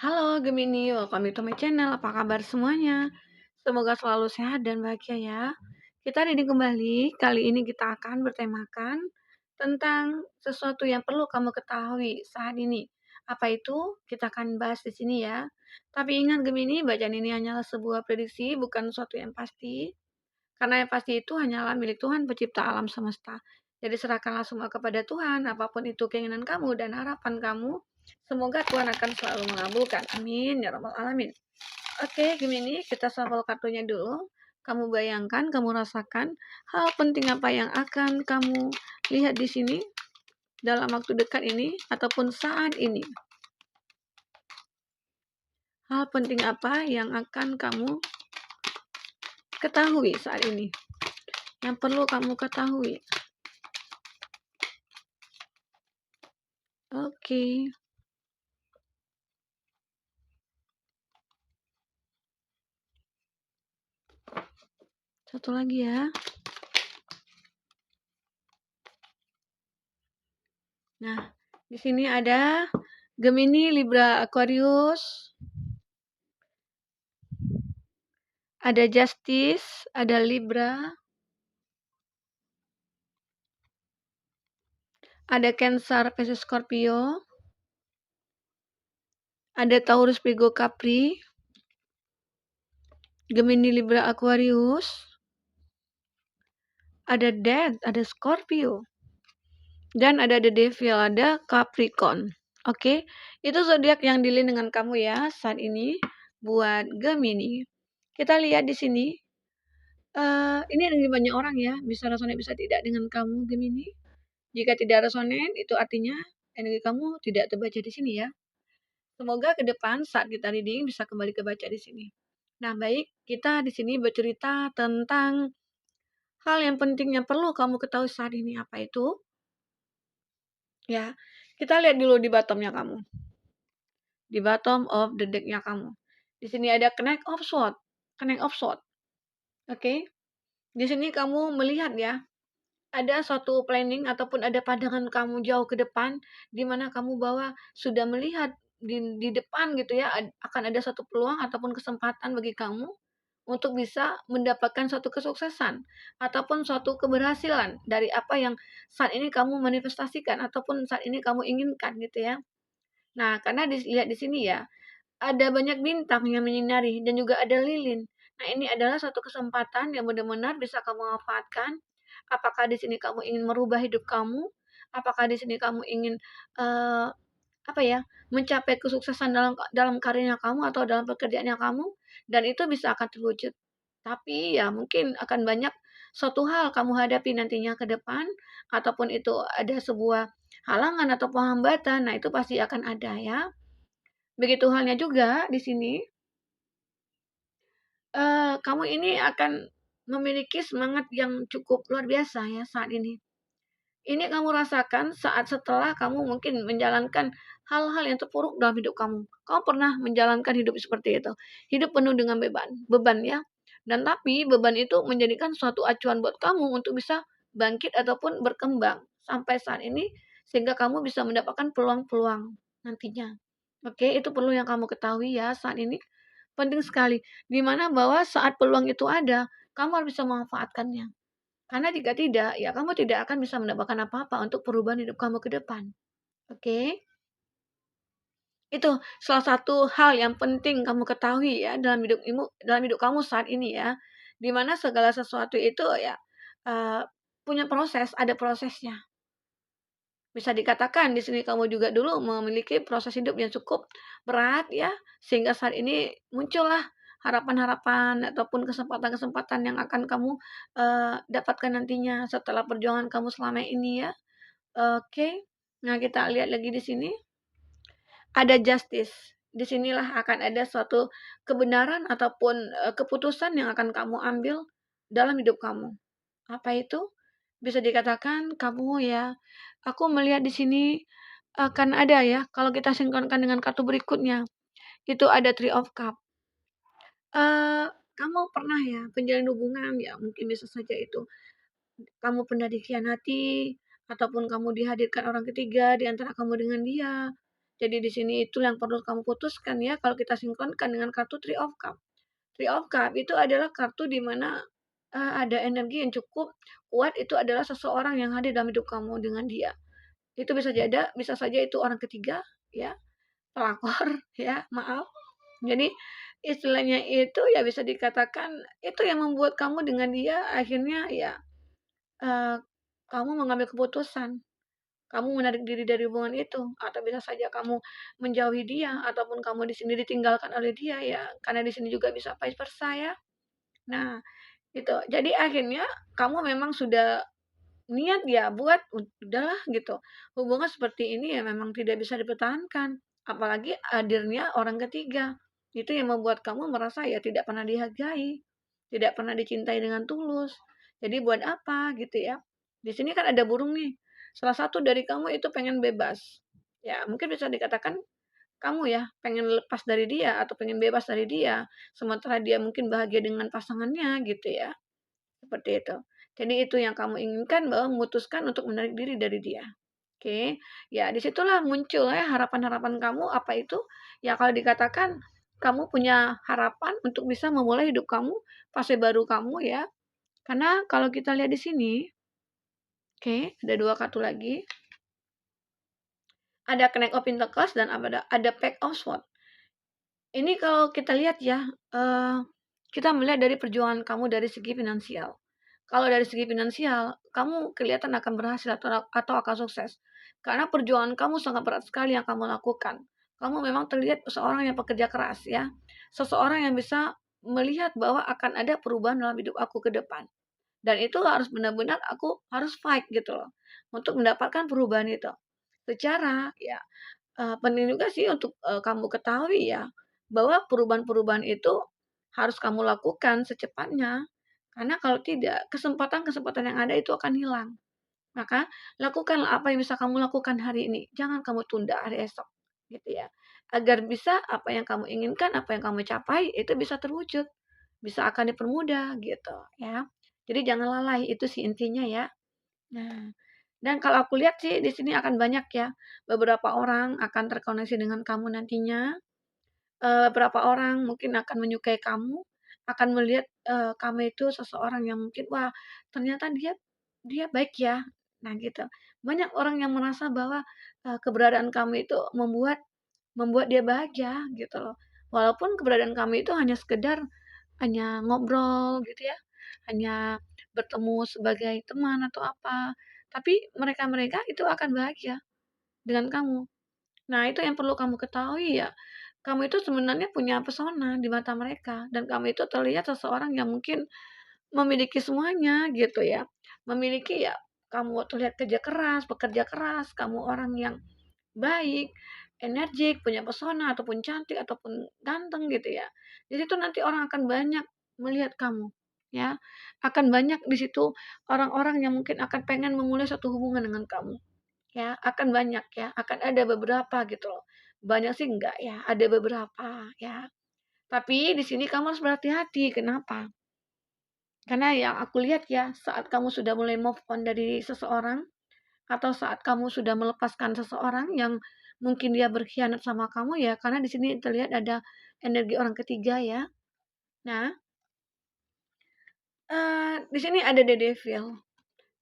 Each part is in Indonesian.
Halo Gemini, welcome to my channel. Apa kabar semuanya? Semoga selalu sehat dan bahagia ya. Kita reading kembali. Kali ini kita akan bertemakan tentang sesuatu yang perlu kamu ketahui saat ini. Apa itu? Kita akan bahas di sini ya. Tapi ingat Gemini, bacaan ini hanyalah sebuah prediksi, bukan sesuatu yang pasti. Karena yang pasti itu hanyalah milik Tuhan pencipta alam semesta. Jadi serahkanlah semua kepada Tuhan, apapun itu keinginan kamu dan harapan kamu. Semoga Tuhan akan selalu mengabulkan. Amin ya rabbal alamin. Oke, Gemini, kita shuffle kartunya dulu. Kamu bayangkan, kamu rasakan hal penting apa yang akan kamu lihat di sini dalam waktu dekat ini ataupun saat ini. Hal penting apa yang akan kamu ketahui saat ini? Yang perlu kamu ketahui. Oke. Satu lagi ya. Nah, di sini ada Gemini, Libra, Aquarius. Ada Justice, ada Libra. Ada Cancer, Pisces, Scorpio. Ada Taurus, Virgo, Capri. Gemini, Libra, Aquarius. Ada Death, ada Scorpio. Dan ada The Devil, ada Capricorn. Oke, itu zodiak yang dealing dengan kamu ya saat ini buat Gemini. Kita lihat di sini. Ini ada banyak orang ya, bisa resonate bisa tidak dengan kamu Gemini. Jika tidak resonate, itu artinya energi kamu tidak terbaca di sini ya. Semoga ke depan saat kita reading bisa kembali kebaca di sini. Nah, baik, kita di sini bercerita tentang hal yang penting yang perlu kamu ketahui saat ini apa itu? Ya, kita lihat dulu di bottomnya kamu. Di bottom of the deck-nya kamu. Di sini ada Knight of Swords. Knight of Swords. Oke. Di sini kamu melihat ya, ada suatu planning ataupun ada pandangan kamu jauh ke depan, di mana kamu bahwa sudah melihat di depan gitu ya, akan ada satu peluang ataupun kesempatan bagi kamu untuk bisa mendapatkan suatu kesuksesan ataupun suatu keberhasilan dari apa yang saat ini kamu manifestasikan ataupun saat ini kamu inginkan gitu ya. Nah, karena dilihat di sini ya, ada banyak bintang yang menyinari dan juga ada lilin. Nah, ini adalah satu kesempatan yang benar-benar bisa kamu manfaatkan. Apakah di sini kamu ingin merubah hidup kamu? Apakah di sini kamu ingin eee, apa ya, mencapai kesuksesan dalam dalam karirnya kamu atau dalam pekerjaannya kamu? Dan itu bisa akan terwujud. Tapi ya mungkin akan banyak suatu hal kamu hadapi nantinya ke depan ataupun itu ada sebuah halangan atau hambatan, nah itu pasti akan ada ya. Begitu halnya juga di sini, kamu ini akan memiliki semangat yang cukup luar biasa ya saat ini. Ini kamu rasakan saat setelah kamu mungkin menjalankan hal-hal yang terpuruk dalam hidup kamu. Kamu pernah menjalankan hidup seperti itu, hidup penuh dengan beban ya. Dan tapi beban itu menjadikan suatu acuan buat kamu untuk bisa bangkit ataupun berkembang sampai saat ini sehingga kamu bisa mendapatkan peluang-peluang nantinya. Oke, itu perlu yang kamu ketahui ya saat ini. Penting sekali, di mana bahwa saat peluang itu ada, kamu harus bisa memanfaatkannya. Karena jika tidak, ya kamu tidak akan bisa mendapatkan apa-apa untuk perubahan hidup kamu ke depan. Oke? Itu salah satu hal yang penting kamu ketahui ya dalam hidup kamu saat ini ya. Di mana segala sesuatu itu ya eee, punya proses, ada prosesnya. Bisa dikatakan di sini kamu juga dulu memiliki proses hidup yang cukup berat ya, sehingga saat ini muncullah harapan-harapan ataupun kesempatan-kesempatan yang akan kamu, dapatkan nantinya setelah perjuangan kamu selama ini ya. Oke. Nah, kita lihat lagi di sini, ada justice. Di sinilah akan ada suatu kebenaran ataupun, keputusan yang akan kamu ambil dalam hidup kamu. Apa itu? Bisa dikatakan kamu ya, aku melihat di sini akan ada ya, kalau kita sinkronkan dengan kartu berikutnya, itu ada Three of Cup. Eee, Kamu pernah ya menjalin hubungan ya mungkin bisa saja itu kamu pernah dikhianati, ataupun kamu dihadirkan orang ketiga di antara kamu dengan dia. Jadi di sini itu yang perlu kamu putuskan ya, kalau kita sinkronkan dengan kartu Three of Cup. Three of Cup itu adalah kartu di mana, ada energi yang cukup kuat, itu adalah seseorang yang hadir dalam hidup kamu dengan dia. Itu bisa saja itu orang ketiga ya, pelakor ya, maaf. Jadi istilahnya itu ya bisa dikatakan itu yang membuat kamu dengan dia akhirnya ya, eee, kamu mengambil keputusan, kamu menarik diri dari hubungan itu, atau bisa saja kamu menjauhi dia, ataupun kamu di sini ditinggalkan oleh dia ya, karena di sini juga bisa vice versa ya. Nah, itu. Jadi akhirnya kamu memang sudah niat ya buat udahlah gitu, hubungan seperti ini ya memang tidak bisa dipertahankan, apalagi hadirnya orang ketiga. Itu yang membuat kamu merasa ya tidak pernah dihargai, tidak pernah dicintai dengan tulus. Jadi buat apa gitu ya. Di sini kan ada burung nih, salah satu dari kamu itu pengen bebas. Ya mungkin bisa dikatakan kamu ya pengen lepas dari dia atau pengen bebas dari dia, sementara dia mungkin bahagia dengan pasangannya gitu ya. Seperti itu. Jadi itu yang kamu inginkan bahwa memutuskan untuk menarik diri dari dia. Oke, ya disitulah muncul ya harapan-harapan kamu apa itu? Ya kalau dikatakan kamu punya harapan untuk bisa memulai hidup kamu, fase baru kamu ya. Karena kalau kita lihat di sini, oke, ada dua kartu lagi. Ada Knight of Pentacles dan ada Pack of Swords. Ini kalau kita lihat ya, kita melihat dari perjuangan kamu dari segi finansial. Kalau dari segi finansial, kamu kelihatan akan berhasil atau akan sukses. Karena perjuangan kamu sangat berat sekali yang kamu lakukan. Kamu memang terlihat seorang yang pekerja keras ya. Seseorang yang bisa melihat bahwa akan ada perubahan dalam hidup aku ke depan. Dan itu harus benar-benar aku harus fight gitu loh. Untuk mendapatkan perubahan itu. Secara ya penting juga sih untuk, kamu ketahui ya, bahwa perubahan-perubahan itu harus kamu lakukan secepatnya. Karena kalau tidak, kesempatan-kesempatan yang ada itu akan hilang. Maka lakukanlah apa yang bisa kamu lakukan hari ini, jangan kamu tunda hari esok, gitu ya. Agar bisa apa yang kamu inginkan, apa yang kamu capai itu bisa terwujud, bisa akan dipermudah gitu ya. Jadi jangan lalai, itu sih intinya ya. Nah, dan kalau aku lihat sih di sini akan banyak ya, beberapa orang akan terkoneksi dengan kamu nantinya, beberapa orang mungkin akan menyukai kamu, akan melihat, kamu itu seseorang yang mungkin, "Wah, ternyata dia dia baik ya." Nah gitu. Banyak orang yang merasa bahwa, keberadaan kamu itu membuat membuat dia bahagia gitu loh. Walaupun keberadaan kamu itu hanya sekedar hanya ngobrol gitu ya, hanya bertemu sebagai teman atau apa, tapi mereka-mereka itu akan bahagia dengan kamu. Nah, itu yang perlu kamu ketahui ya, kamu itu sebenarnya punya pesona di mata mereka dan kamu itu terlihat seseorang yang mungkin memiliki semuanya gitu ya. Memiliki ya kamu terlihat kerja keras, pekerja keras, kamu orang yang baik, energik, punya pesona ataupun cantik ataupun ganteng gitu ya. Di situ nanti orang akan banyak melihat kamu, ya. Akan banyak di situ orang-orang yang mungkin akan pengen memulai suatu hubungan dengan kamu, ya. Akan banyak ya, akan ada beberapa gitu loh. Banyak sih enggak ya, ada beberapa ya. Tapi di sini kamu harus berhati-hati. Kenapa? Karena yang aku lihat ya, saat kamu sudah mulai move on dari seseorang, atau saat kamu sudah melepaskan seseorang yang mungkin dia berkhianat sama kamu ya, karena di sini terlihat ada energi orang ketiga ya. Nah, di sini ada The Devil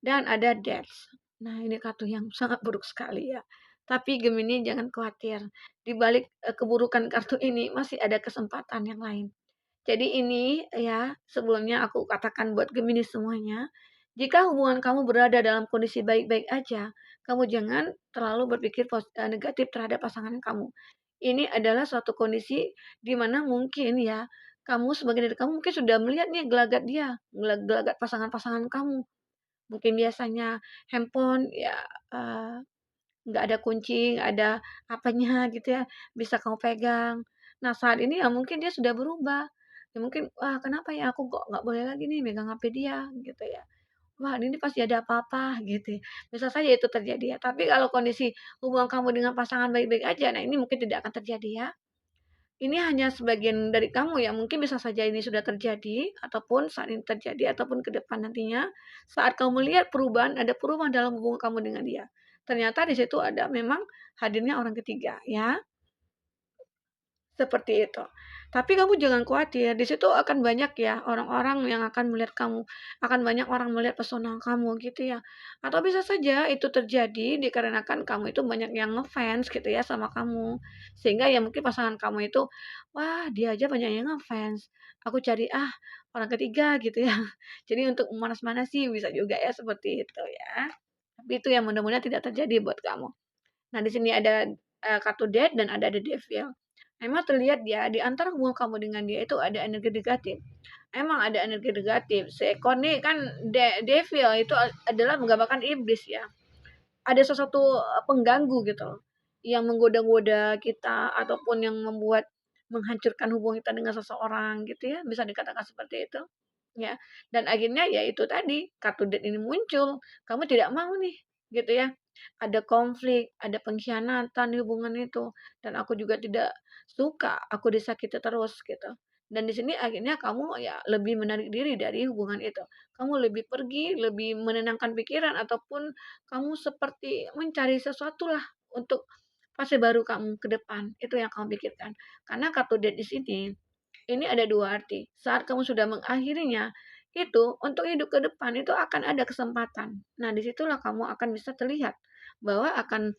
dan ada Death. Nah, ini kartu yang sangat buruk sekali ya. Tapi Gemini jangan khawatir, di balik, keburukan kartu ini masih ada kesempatan yang lain. Jadi ini ya, sebelumnya aku katakan buat Gemini semuanya, jika hubungan kamu berada dalam kondisi baik-baik aja, kamu jangan terlalu berpikir negatif terhadap pasangan kamu. Ini adalah suatu kondisi di mana mungkin ya, kamu sebagai diri kamu mungkin sudah melihat nih gelagat dia, gelagat pasangan-pasangan kamu. Mungkin biasanya handphone ya, eee nggak ada kunci, nggak ada apanya gitu ya, bisa kamu pegang. Nah, saat ini ya mungkin dia sudah berubah. Ya mungkin, "Wah, kenapa ya aku kok nggak boleh lagi nih megang HP dia?" Gitu ya. "Wah, ini pasti ada apa-apa," gitu ya. Bisa saja itu terjadi ya. Tapi kalau kondisi hubungan kamu dengan pasangan baik-baik aja, nah ini mungkin tidak akan terjadi ya. Ini hanya sebagian dari kamu ya, mungkin bisa saja ini sudah terjadi, ataupun saat ini terjadi, ataupun ke depan nantinya, saat kamu melihat perubahan, ada perubahan dalam hubungan kamu dengan dia. ternyata di situ ada memang hadirnya orang ketiga ya. Seperti itu. Tapi kamu jangan khawatir, di situ akan banyak ya orang-orang yang akan melihat kamu, akan banyak orang melihat pesona kamu gitu ya. Atau bisa saja itu terjadi dikarenakan kamu itu banyak yang ngefans gitu ya sama kamu. Sehingga ya mungkin pasangan kamu itu, wah dia aja banyak yang ngefans, aku cari orang ketiga gitu ya. Jadi untuk memanas-manasi bisa juga ya seperti itu ya. Tapi itu yang mudah-mudahan tidak terjadi buat kamu. Nah, di sini ada, kartu Death dan ada The Devil. Memang terlihat ya, di antara hubungan kamu dengan dia itu ada energi negatif. Emang ada energi negatif. Seekor nih kan devil itu adalah menggambarkan iblis ya. Ada sesuatu pengganggu gitu loh, yang menggoda-goda kita ataupun yang membuat menghancurkan hubungan kita dengan seseorang gitu ya, bisa dikatakan seperti itu. Ya, dan akhirnya ya itu tadi, kartu death ini muncul, kamu tidak mau nih, gitu ya. Ada konflik, ada pengkhianatan di hubungan itu, dan aku juga tidak suka aku disakiti terus gitu. Dan di sini akhirnya kamu ya lebih menarik diri dari hubungan itu. Kamu lebih pergi, lebih menenangkan pikiran ataupun kamu seperti mencari sesuatu lah untuk fase baru kamu ke depan. Itu yang kamu pikirkan. Karena kartu death di sini ini ada dua arti. Saat kamu sudah mengakhirinya, itu untuk hidup ke depan itu akan ada kesempatan. Nah, disitulah kamu akan bisa terlihat bahwa akan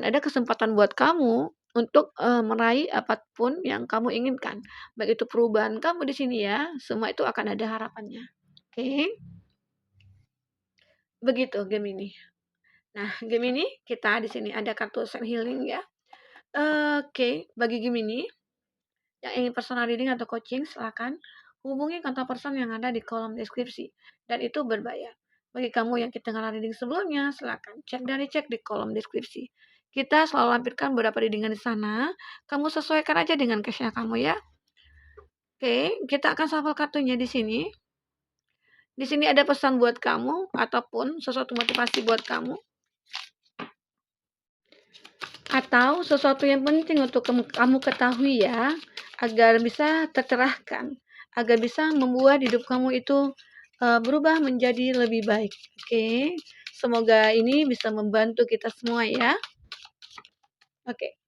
ada kesempatan buat kamu untuk meraih apapun yang kamu inginkan. Baik itu perubahan kamu di sini ya, semua itu akan ada harapannya. Oke, begitu Gemini. Nah, Gemini kita di sini ada kartu Sun Healing ya. Oke, bagi Gemini yang ingin personal reading atau coaching, silakan hubungi kontak person yang ada di kolom deskripsi. Dan itu berbayar. Bagi kamu yang kita kenal reading sebelumnya, silakan cek di kolom deskripsi. Kita selalu lampirkan beberapa readingan di sana. Kamu sesuaikan aja dengan case-nya kamu ya. Oke, kita akan shuffle kartunya di sini. Di sini ada pesan buat kamu ataupun sesuatu motivasi buat kamu. Atau sesuatu yang penting untuk kamu ketahui ya, agar bisa tercerahkan, agar bisa membuat hidup kamu itu berubah menjadi lebih baik. Oke, semoga ini bisa membantu kita semua ya. Oke,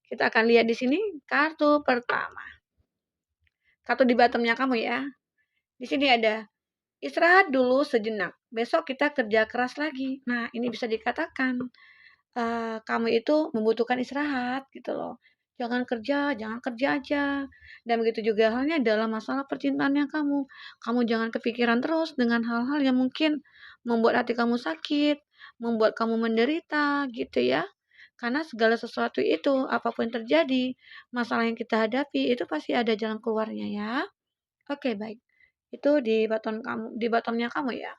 kita akan lihat di sini kartu pertama. Kartu di bottomnya kamu ya. Di sini ada istirahat dulu sejenak. Besok kita kerja keras lagi. Nah, ini bisa dikatakan kamu itu membutuhkan istirahat gitu loh. Jangan kerja aja. Dan begitu juga halnya dalam masalah percintaannya kamu. Kamu jangan kepikiran terus dengan hal-hal yang mungkin membuat hati kamu sakit, membuat kamu menderita gitu ya. Karena segala sesuatu itu, apapun yang terjadi, masalah yang kita hadapi itu pasti ada jalan keluarnya ya. Oke, baik. Itu di bottomnya kamu ya.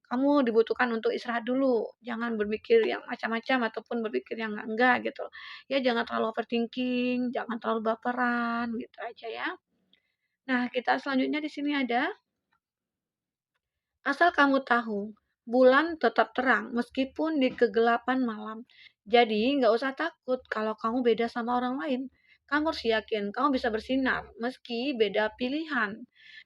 Kamu dibutuhkan untuk istirahat dulu, jangan berpikir yang macam-macam ataupun berpikir yang enggak gitu. Ya jangan terlalu overthinking, jangan terlalu baperan gitu aja ya. Nah, kita selanjutnya di sini ada asal kamu tahu, bulan tetap terang meskipun di kegelapan malam. Jadi, nggak usah takut kalau kamu beda sama orang lain. Kamu harus yakin kamu bisa bersinar meski beda pilihan.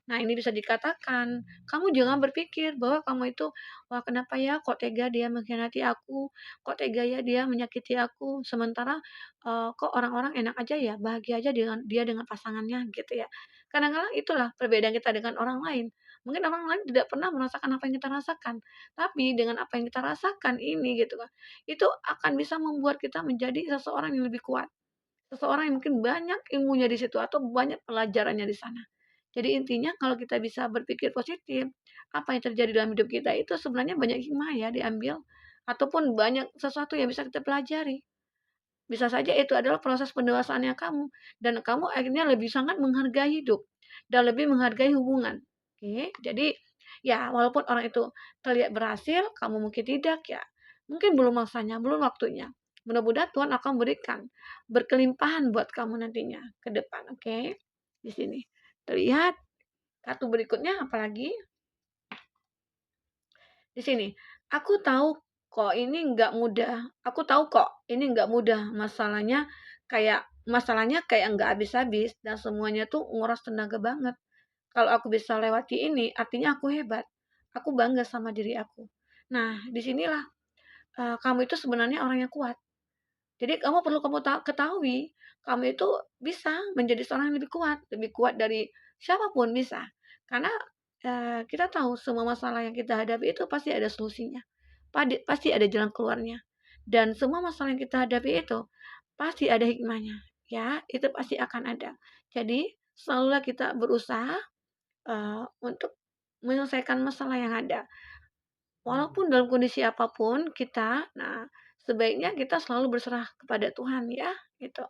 Nah, ini bisa dikatakan, kamu jangan berpikir bahwa kamu itu, wah kenapa ya kok tega dia mengkhianati aku, kok tega ya dia menyakiti aku, sementara kok orang-orang enak aja ya, bahagia aja dengan dia dengan pasangannya gitu ya. Kadang-kadang itulah perbedaan kita dengan orang lain. Mungkin orang lain tidak pernah merasakan apa yang kita rasakan, tapi dengan apa yang kita rasakan ini gitu kan, itu akan bisa membuat kita menjadi seseorang yang lebih kuat. Seseorang yang mungkin banyak ilmunya di situ atau banyak pelajarannya di sana. Jadi intinya kalau kita bisa berpikir positif, apa yang terjadi dalam hidup kita itu sebenarnya banyak hikmah ya diambil ataupun banyak sesuatu yang bisa kita pelajari. Bisa saja itu adalah proses pendewasaannya kamu dan kamu akhirnya lebih sangat menghargai hidup dan lebih menghargai hubungan. Oke, jadi ya walaupun orang itu terlihat berhasil, kamu mungkin tidak ya. Mungkin belum masanya, belum waktunya. Mudah-mudahan Tuhan akan berikan berkelimpahan buat kamu nantinya ke depan, oke? Di sini. Terlihat kartu berikutnya apalagi? Di sini, aku tahu kok ini nggak mudah. Aku tahu kok ini nggak mudah. Masalahnya kayak nggak habis-habis dan semuanya tuh nguras tenaga banget. Kalau aku bisa lewati ini, artinya aku hebat. Aku bangga sama diri aku. Nah, disinilah kamu itu sebenarnya orang yang kuat. Jadi kamu perlu ketahui, kamu itu bisa menjadi seorang yang lebih kuat dari siapapun bisa. Karena, kita tahu semua masalah yang kita hadapi itu pasti ada solusinya, pasti ada jalan keluarnya, dan semua masalah yang kita hadapi itu pasti ada hikmahnya, ya, itu pasti akan ada. Jadi, selalulah kita berusaha, untuk menyelesaikan masalah yang ada. Walaupun dalam kondisi apapun kita, nah, sebaiknya kita selalu berserah kepada Tuhan ya, gitu.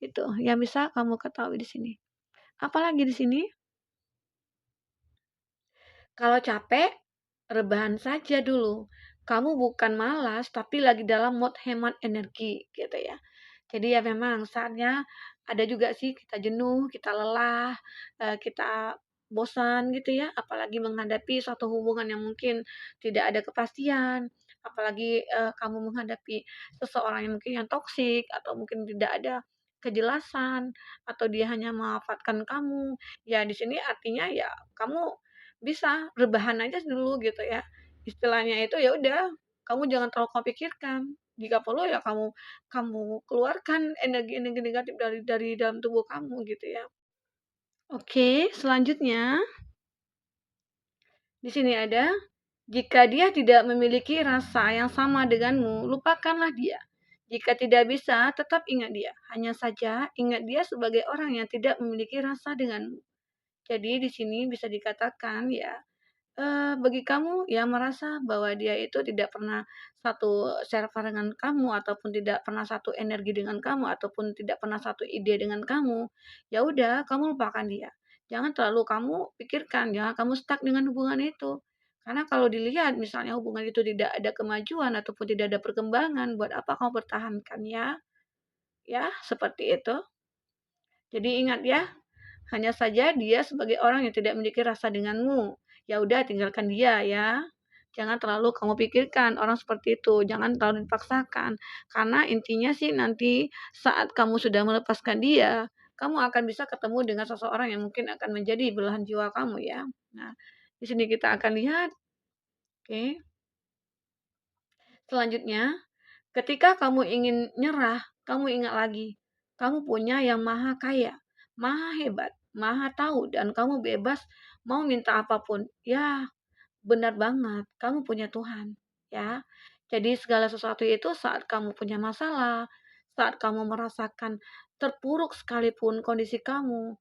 Itu yang bisa kamu ketahui di sini. Apalagi di sini, kalau capek, rebahan saja dulu. Kamu bukan malas, tapi lagi dalam mood hemat energi, gitu ya. Jadi ya memang saatnya ada juga sih kita jenuh, kita lelah, kita bosan gitu ya, apalagi menghadapi suatu hubungan yang mungkin tidak ada kepastian, apalagi, kamu menghadapi seseorang yang mungkin yang toksik atau mungkin tidak ada kejelasan, atau dia hanya memanfaatkan kamu. Ya di sini artinya ya kamu bisa rebahan aja dulu gitu ya. Istilahnya itu ya udah, kamu jangan terlalu kamu pikirkan. Jika perlu ya kamu kamu keluarkan energi-energi negatif dari dalam tubuh kamu gitu ya. Oke, selanjutnya di sini ada, jika dia tidak memiliki rasa yang sama denganmu, lupakanlah dia. Jika tidak bisa, tetap ingat dia. Hanya saja ingat dia sebagai orang yang tidak memiliki rasa denganmu. Jadi di sini bisa dikatakan ya, bagi kamu yang merasa bahwa dia itu tidak pernah satu server dengan kamu, ataupun tidak pernah satu energi dengan kamu, ataupun tidak pernah satu ide dengan kamu, ya udah kamu lupakan dia. Jangan terlalu kamu pikirkan, jangan kamu stuck dengan hubungan itu. Karena kalau dilihat misalnya hubungan itu tidak ada kemajuan ataupun tidak ada perkembangan, buat apa kamu pertahankan ya? Ya, seperti itu. Jadi ingat ya, hanya saja dia sebagai orang yang tidak memiliki rasa denganmu. Ya udah tinggalkan dia ya. Jangan terlalu kamu pikirkan orang seperti itu, jangan terlalu dipaksakan. Karena intinya sih nanti saat kamu sudah melepaskan dia, kamu akan bisa ketemu dengan seseorang yang mungkin akan menjadi belahan jiwa kamu ya. Nah, di sini kita akan lihat, oke. Selanjutnya, ketika kamu ingin nyerah, kamu ingat lagi, kamu punya yang maha kaya, maha hebat, maha tahu, dan kamu bebas mau minta apapun. Ya, benar banget, kamu punya Tuhan, ya. Jadi segala sesuatu itu saat kamu punya masalah, saat kamu merasakan terpuruk sekalipun kondisi kamu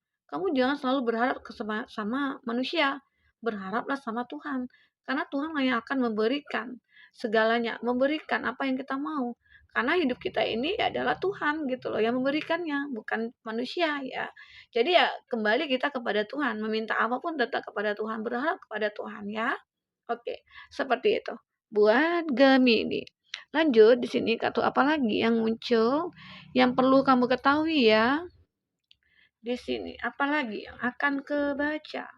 jangan selalu berharap sama manusia, berharaplah sama Tuhan. Karena Tuhan yang akan memberikan segalanya, memberikan apa yang kita mau. Karena hidup kita ini adalah Tuhan gitu loh yang memberikannya, bukan manusia ya. Jadi ya kembali kita kepada Tuhan, meminta apapun tetap kepada Tuhan, berharap kepada Tuhan ya. Oke, seperti itu. Buat Gemini. Lanjut di sini kartu apa lagi yang muncul yang perlu kamu ketahui ya. Di sini apalagi yang akan kebaca.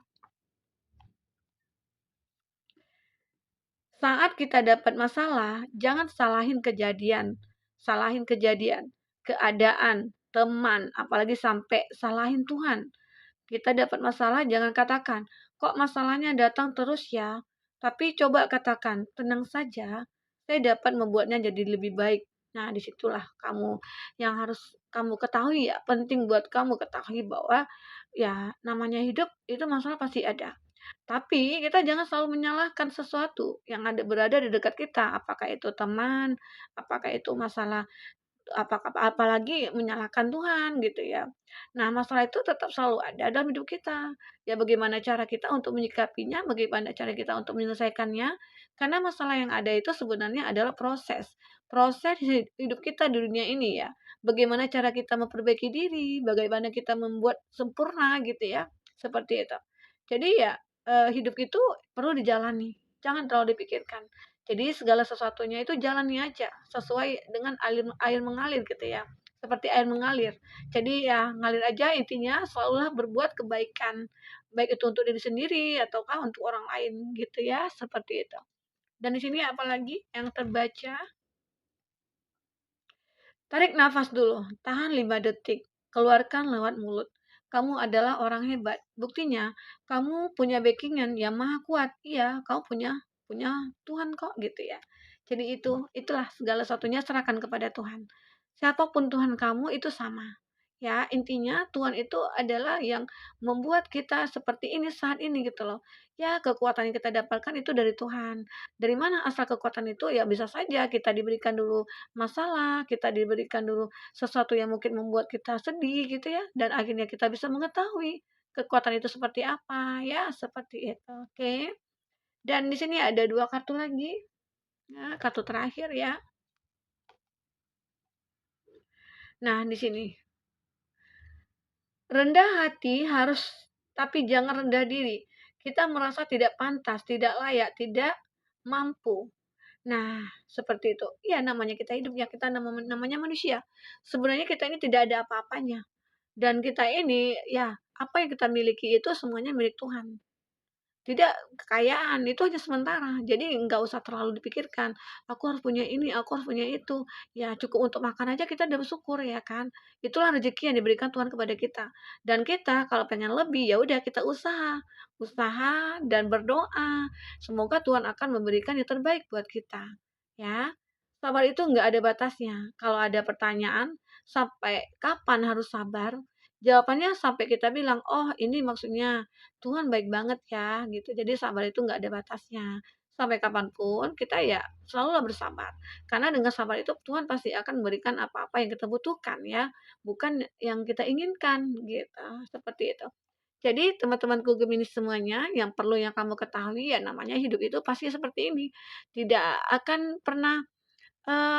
Saat kita dapat masalah, jangan salahin kejadian, keadaan, teman, apalagi sampai salahin Tuhan. Kita dapat masalah jangan katakan, "Kok masalahnya datang terus ya?" Tapi coba katakan, "Tenang saja, saya dapat membuatnya jadi lebih baik." Nah, disitulah kamu yang harus kamu ketahui ya, penting buat kamu ketahui bahwa ya namanya hidup itu masalah pasti ada. Tapi kita jangan selalu menyalahkan sesuatu yang berada di dekat kita, apakah itu teman, apakah itu masalah apalagi menyalahkan Tuhan gitu ya. Nah, masalah itu tetap selalu ada dalam hidup kita. Ya bagaimana cara kita untuk menyikapinya, bagaimana cara kita untuk menyelesaikannya, karena masalah yang ada itu sebenarnya adalah proses. Proses hidup kita di dunia ini ya. Bagaimana cara kita memperbaiki diri, bagaimana kita membuat sempurna gitu ya. Seperti itu. Jadi ya, hidup itu perlu dijalani, jangan terlalu dipikirkan. Jadi segala sesuatunya itu jalani aja, sesuai dengan alir air mengalir gitu ya, seperti air mengalir. Jadi ya ngalir aja intinya selalulah berbuat kebaikan, baik itu untuk diri sendiri ataukah untuk orang lain gitu ya, seperti itu. Dan di sini apalagi yang terbaca, tarik nafas dulu, tahan 5 detik, keluarkan lewat mulut. Kamu adalah orang hebat. Buktinya, kamu punya backingan yang maha kuat. Iya, kamu punya punya Tuhan kok gitu ya. Jadi itulah segala sesuatunya serahkan kepada Tuhan. Siapapun Tuhan kamu itu sama. Ya, intinya Tuhan itu adalah yang membuat kita seperti ini saat ini gitu loh. Ya, kekuatan yang kita dapatkan itu dari Tuhan. Dari mana asal kekuatan itu? Ya bisa saja kita diberikan dulu masalah, kita diberikan dulu sesuatu yang mungkin membuat kita sedih gitu ya, dan akhirnya kita bisa mengetahui kekuatan itu seperti apa, ya seperti itu. Oke. Dan di sini ada 2 kartu lagi. Nah, kartu terakhir ya. Nah, di sini. Rendah hati harus tapi jangan rendah diri. Kita merasa tidak pantas, tidak layak, tidak mampu. Nah, seperti itu. Ya, namanya kita hidup ya, kita namanya manusia. Sebenarnya kita ini tidak ada apa-apanya. Dan kita ini, ya, apa yang kita miliki itu semuanya milik Tuhan. Tidak, kekayaan itu hanya sementara, jadi nggak usah terlalu dipikirkan, "Aku harus punya ini, aku harus punya itu." Ya cukup untuk makan aja kita udah bersyukur ya kan. Itulah rezeki yang diberikan Tuhan kepada kita. Dan kita kalau pengen lebih, ya udah kita usaha. Usaha dan berdoa, semoga Tuhan akan memberikan yang terbaik buat kita, ya. Sabar itu nggak ada batasnya. Kalau ada pertanyaan, sampai kapan harus sabar? Jawabannya sampai kita bilang, "Oh ini maksudnya Tuhan baik banget ya," gitu. Jadi sabar itu nggak ada batasnya. Sampai kapanpun kita ya selalulah bersabar. Karena dengan sabar itu Tuhan pasti akan memberikan apa-apa yang kita butuhkan ya, bukan yang kita inginkan gitu, seperti itu. Jadi teman-temanku Gemini semuanya, yang perlu yang kamu ketahui ya namanya hidup itu pasti seperti ini. Tidak akan pernah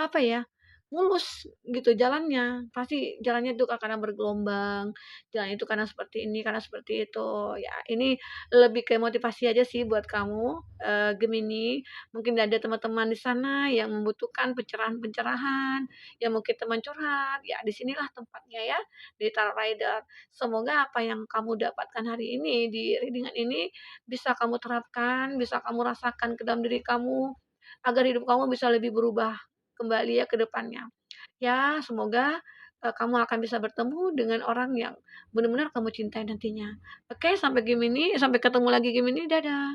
apa ya, mulus gitu jalannya, pasti jalannya itu kadang bergelombang, jalan itu kadang seperti ini, kadang seperti itu. Ya ini lebih ke motivasi aja sih buat kamu, Gemini. Mungkin ada teman-teman di sana yang membutuhkan pencerahan-pencerahan, yang mungkin teman curhat, ya di sinilah tempatnya ya, di Tarot Rider. Semoga apa yang kamu dapatkan hari ini di reading ini bisa kamu terapkan, bisa kamu rasakan ke dalam diri kamu, agar hidup kamu bisa lebih berubah kembali ya ke depannya. Ya, semoga, kamu akan bisa bertemu dengan orang yang benar-benar kamu cintai nantinya. Oke, sampai Gemini, sampai ketemu lagi Gemini, dadah.